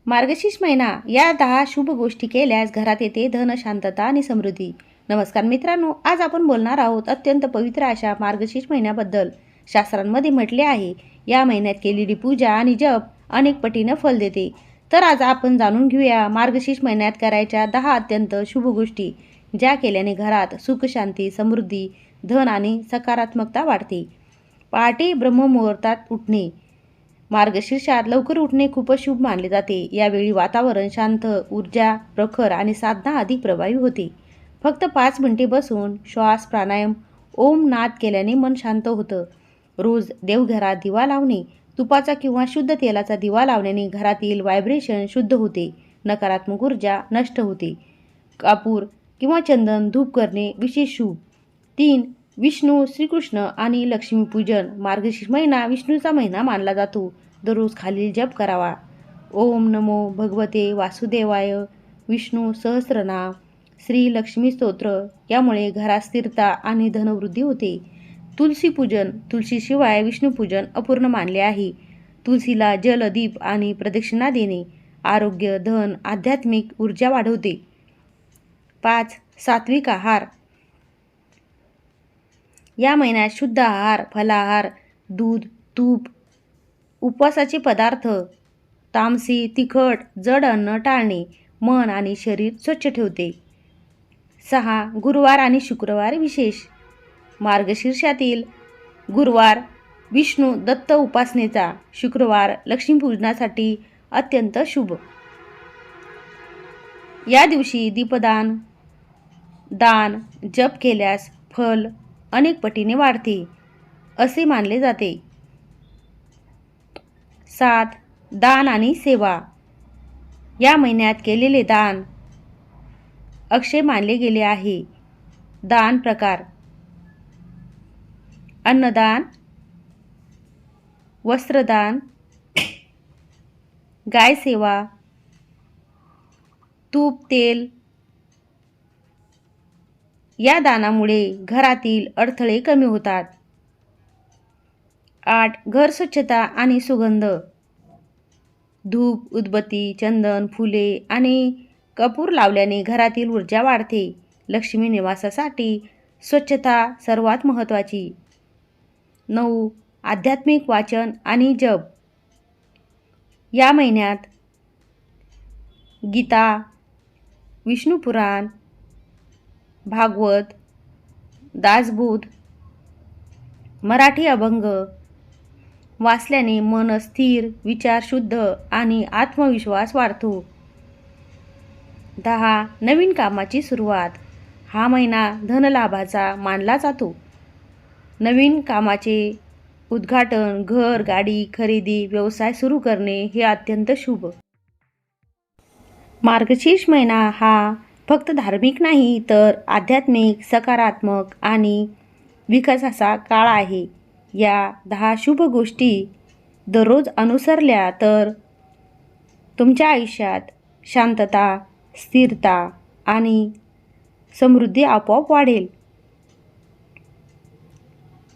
मार्गशीर्ष महिना या 10 शुभ गोष्टी केल्यास घरात येते धन, शांतता आणि समृद्धी. नमस्कार मित्रांनो, आज आपण बोलणार आहोत अत्यंत पवित्र अशा मार्गशीर्ष महिन्याबद्दल. शास्त्रांमध्ये म्हटले आहे, या महिन्यात केलेली पूजा आणि जप अनेक पटीनं फल देते. तर आज आपण जाणून घेऊया मार्गशीर्ष महिन्यात करायच्या 10 अत्यंत शुभ गोष्टी, ज्या केल्याने घरात सुख, शांती, समृद्धी, धन आणि सकारात्मकता वाढते. पहाटे ब्रह्ममुहूर्तात उठणे. मार्गशीर्षात लवकर उठणे खूपच शुभ मानले जाते. यावेळी वातावरण शांत, ऊर्जा प्रखर आणि साधना अधिक प्रभावी होते. फक्त 5 मिनिटे बसून श्वास, प्राणायाम, ओम नाद केल्याने मन शांत होतं. रोज देवघरात दिवा लावणे. तुपाचा किंवा शुद्ध तेलाचा दिवा लावल्याने घरातील व्हायब्रेशन शुद्ध होते, नकारात्मक ऊर्जा नष्ट होते. कापूर किंवा चंदन धूप करणे विशेष शुभ. 3. विष्णू, श्रीकृष्ण आणि लक्ष्मीपूजन. मार्गशीर्ष महिना विष्णूचा महिना मानला जातो. दररोज खालील जप करावा. ओम नमो भगवते वासुदेवाय, विष्णू सहस्रनाम, श्री लक्ष्मी स्तोत्र. यामुळे घरात स्थिरता आणि धनवृद्धी होते. तुलसी पूजन. तुळशीशिवाय विष्णूपूजन अपूर्ण मानले आहे. तुळशीला जल, दीप आणि प्रदक्षिणा देणे आरोग्य, धन, आध्यात्मिक ऊर्जा वाढवते. 5. सात्विक आहार. या महिन्यात शुद्ध आहार, फलाहार, दूध, तूप, उपवासाचे पदार्थ, तामसी, तिखट, जड अन्न टाळणे मन आणि शरीर स्वच्छ ठेवते. 6. गुरुवार आणि शुक्रवार विशेष. मार्गशीर्षातील गुरुवार विष्णू दत्त उपासनेचा, शुक्रवार लक्ष्मीपूजनासाठी अत्यंत शुभ. या दिवशी दीपदान, दान, जप केल्यास फल अनेक पटीने वाढते असे मानले जाते. 7. दान आणि सेवा. या महिन्यात केलेले दान अक्षय मानले गेले आहे. दान प्रकार: अन्नदान, वस्त्रदान, गाय सेवा, तूप, तेल. या दानामुळे घरातील अडथळे कमी होतात. 8. घर स्वच्छता आणि सुगंध. धूप, उदबत्ती, चंदन, फुले आणि कपूर लावल्याने घरातील ऊर्जा वाढते. लक्ष्मी निवासासाठी स्वच्छता सर्वात महत्त्वाची. 9. आध्यात्मिक वाचन आणि जप. या महिन्यात गीता, विष्णू पुराण, भागवत, दासबोध, मराठी अभंग वाचल्याने मन स्थिर, विचार शुद्ध आणि आत्मविश्वास वाढतो. 10. नवीन कामाची सुरुवात. हा महिना धनलाभाचा मानला जातो. नवीन कामाचे उद्घाटन, घर, गाडी खरेदी, व्यवसाय सुरू करणे हे अत्यंत शुभ. मार्गशीर्ष महिना हा फक्त धार्मिक नाही तर आध्यात्मिक, सकारात्मक आणि विकासाचा काळ आहे. या 10 शुभ गोष्टी दररोज अनुसरल्या तर तुमच्या आयुष्यात शांतता, स्थिरता आणि समृद्धी आपोआप वाढेल.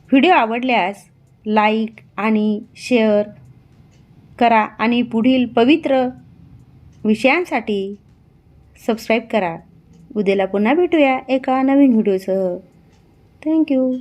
व्हिडिओ आवडल्यास लाईक आणि शेअर करा आणि पुढील पवित्र विषयांसाठी सबस्क्राईब करा. उद्याला पुन्हा भेटूया एका नवीन व्हिडिओसह. थँक्यू.